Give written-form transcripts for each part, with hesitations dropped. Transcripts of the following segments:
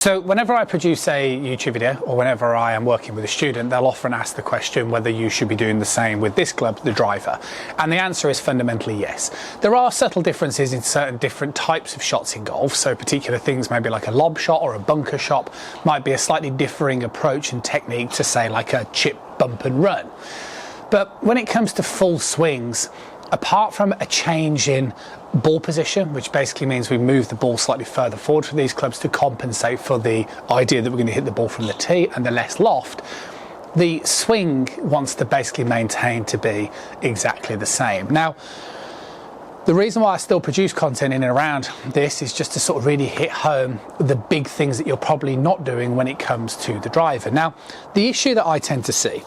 So whenever I produce a YouTube video or whenever I am working with a student, they'll often ask the question whether you should be doing the same with this club, the driver. And the answer is fundamentally yes. There are subtle differences in certain different types of shots in golf. So particular things, maybe like a lob shot or a bunker shot, might be a slightly differing approach and technique to say like a chip, bump and run. But when it comes to full swings, apart from a change in ball position, which basically means we move the ball slightly further forward for these clubs to compensate for the idea that we're going to hit the ball from the tee and the less loft, the swing wants to basically maintain to be exactly the same. Now, the reason why I still produce content in and around this is just to sort of really hit home the big things that you're probably not doing when it comes to the driver. Now, the issue that I tend to see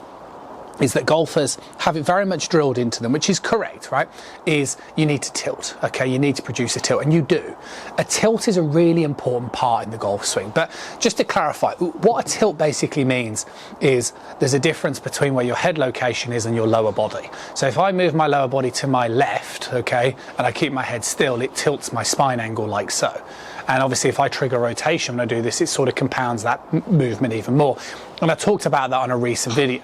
is that golfers have it very much drilled into them, which is correct, right? Is you need to tilt, okay? You need to produce a tilt, and you do. A tilt is a really important part in the golf swing. But just to clarify, what a tilt basically means is there's a difference between where your head location is and your lower body. So if I move my lower body to my left, okay, and I keep my head still, it tilts my spine angle like so. And obviously if I trigger rotation when I do this, it sort of compounds that movement even more. And I talked about that on a recent video.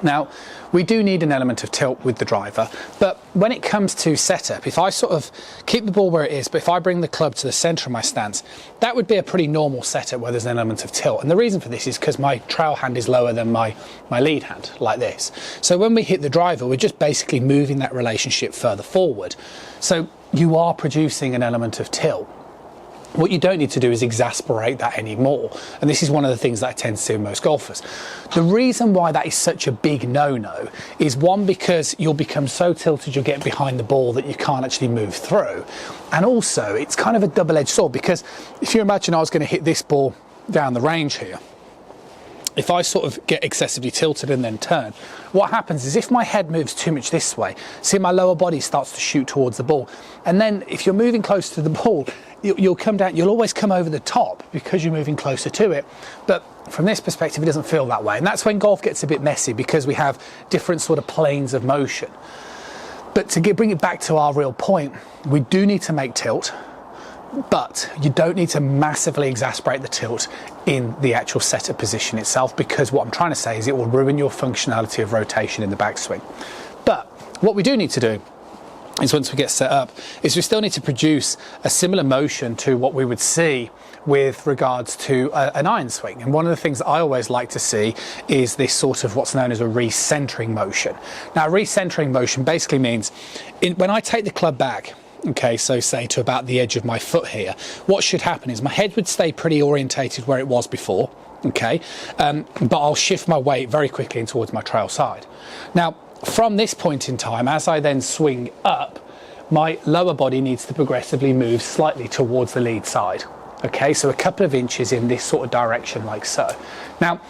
Now, we do need an element of tilt with the driver, but when it comes to setup, if I sort of keep the ball where it is, but if I bring the club to the centre of my stance, that would be a pretty normal setup where there's an element of tilt. And the reason for this is because my trail hand is lower than my lead hand, like this. So when we hit the driver, we're just basically moving that relationship further forward. So you are producing an element of tilt. What you don't need to do is exasperate that anymore. And this is one of the things that I tend to see in most golfers. The reason why that is such a big no-no is, one, because you'll become so tilted you'll get behind the ball that you can't actually move through. And also, it's kind of a double-edged sword, because if you imagine I was going to hit this ball down the range here, if I sort of get excessively tilted and then turn, what happens is if my head moves too much this way, see, my lower body starts to shoot towards the ball. And then if you're moving close to the ball, you'll come down, you'll always come over the top because you're moving closer to it. But from this perspective, it doesn't feel that way. And that's when golf gets a bit messy, because we have different sort of planes of motion. But to bring it back to our real point, we do need to make tilt, but you don't need to massively exasperate the tilt in the actual setup position itself, because what I'm trying to say is it will ruin your functionality of rotation in the backswing. But what we do need to do is, once we get set up, is we still need to produce a similar motion to what we would see with regards to an iron swing. And one of the things that I always like to see is this sort of what's known as a recentering motion. Now, recentering motion basically means when I take the club back, okay, so say to about the edge of my foot here, what should happen is my head would stay pretty orientated where it was before, okay, but I'll shift my weight very quickly in towards my trail side. Now, from this point in time, as I then swing up, my lower body needs to progressively move slightly towards the lead side. Okay, so a couple of inches in this sort of direction, like so. Now,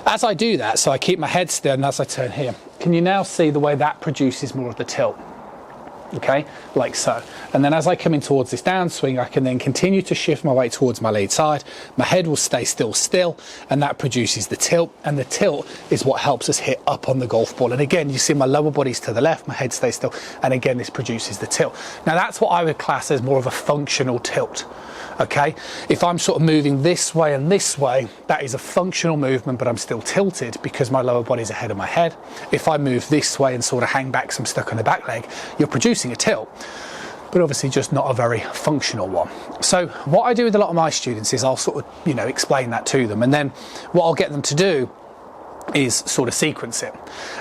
as I do that, so I keep my head still, and as I turn here, can you now see the way that produces more of the tilt? Okay, like so. And then as I come in towards this downswing, I can then continue to shift my weight towards my lead side. My head will stay still, and that produces the tilt. And the tilt is what helps us hit up on the golf ball. And again, you see my lower body's to the left, my head stays still, and again, this produces the tilt. Now, that's what I would class as more of a functional tilt. Okay, if I'm sort of moving this way and this way, that is a functional movement, but I'm still tilted because my lower body's ahead of my head. If I move this way and sort of hang back, so I'm stuck on the back leg, you're producing a tilt, but obviously just not a very functional one. So what I do with a lot of my students is I'll sort of, explain that to them, and then what I'll get them to do is sort of sequence it.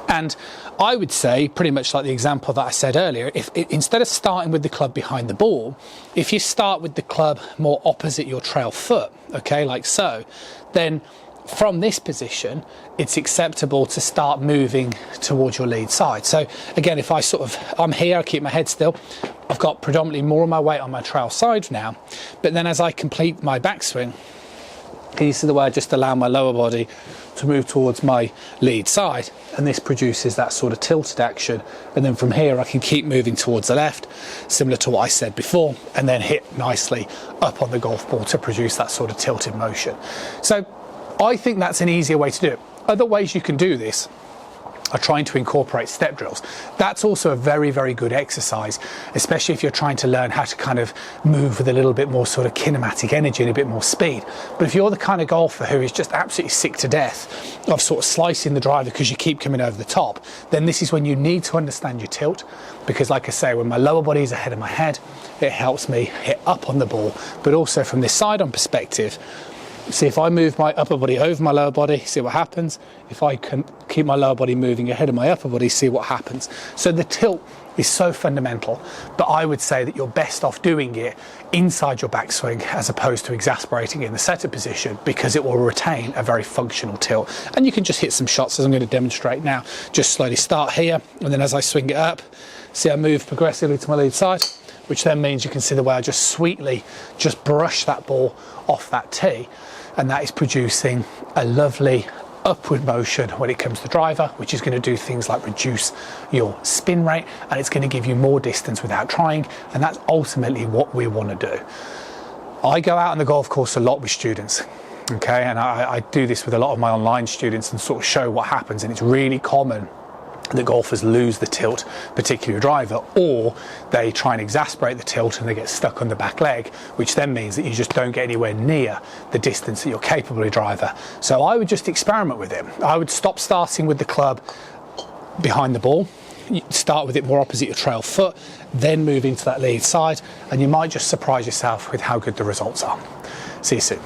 And I would say, pretty much like the example that I said earlier, if instead of starting with the club behind the ball, if you start with the club more opposite your trail foot, okay, like so, then from this position, it's acceptable to start moving towards your lead side. So again, if I'm here, I keep my head still, I've got predominantly more of my weight on my trail side now, but then as I complete my backswing, can you see the way I just allow my lower body to move towards my lead side, and this produces that sort of tilted action. And then from here I can keep moving towards the left, similar to what I said before, and then hit nicely up on the golf ball to produce that sort of tilted motion. So I think that's an easier way to do it. Other ways you can do this are trying to incorporate step drills. That's also a very, very good exercise, especially if you're trying to learn how to kind of move with a little bit more sort of kinematic energy and a bit more speed. But if you're the kind of golfer who is just absolutely sick to death of sort of slicing the driver because you keep coming over the top, then this is when you need to understand your tilt, because like I say, when my lower body is ahead of my head, it helps me hit up on the ball. But also from this side-on perspective, see, if I move my upper body over my lower body, see what happens. If I can keep my lower body moving ahead of my upper body, see what happens. So the tilt is so fundamental, but I would say that you're best off doing it inside your backswing as opposed to exasperating in the setter position, because it will retain a very functional tilt. And you can just hit some shots as I'm going to demonstrate now. Just slowly start here, and then as I swing it up, see I move progressively to my lead side, which then means you can see the way I just sweetly just brush that ball off that tee. And that is producing a lovely upward motion when it comes to driver, which is going to do things like reduce your spin rate, and it's going to give you more distance without trying, and that's ultimately what we want to do. I go out on the golf course a lot with students, okay, and I do this with a lot of my online students and sort of show what happens, and it's really common that golfers lose the tilt, particularly a driver, or they try and exasperate the tilt and they get stuck on the back leg, which then means that you just don't get anywhere near the distance that you're capable of driver. So I would just experiment with it. I would stop starting with the club behind the ball, you start with it more opposite your trail foot, then move into that lead side, and you might just surprise yourself with how good the results are. See you soon.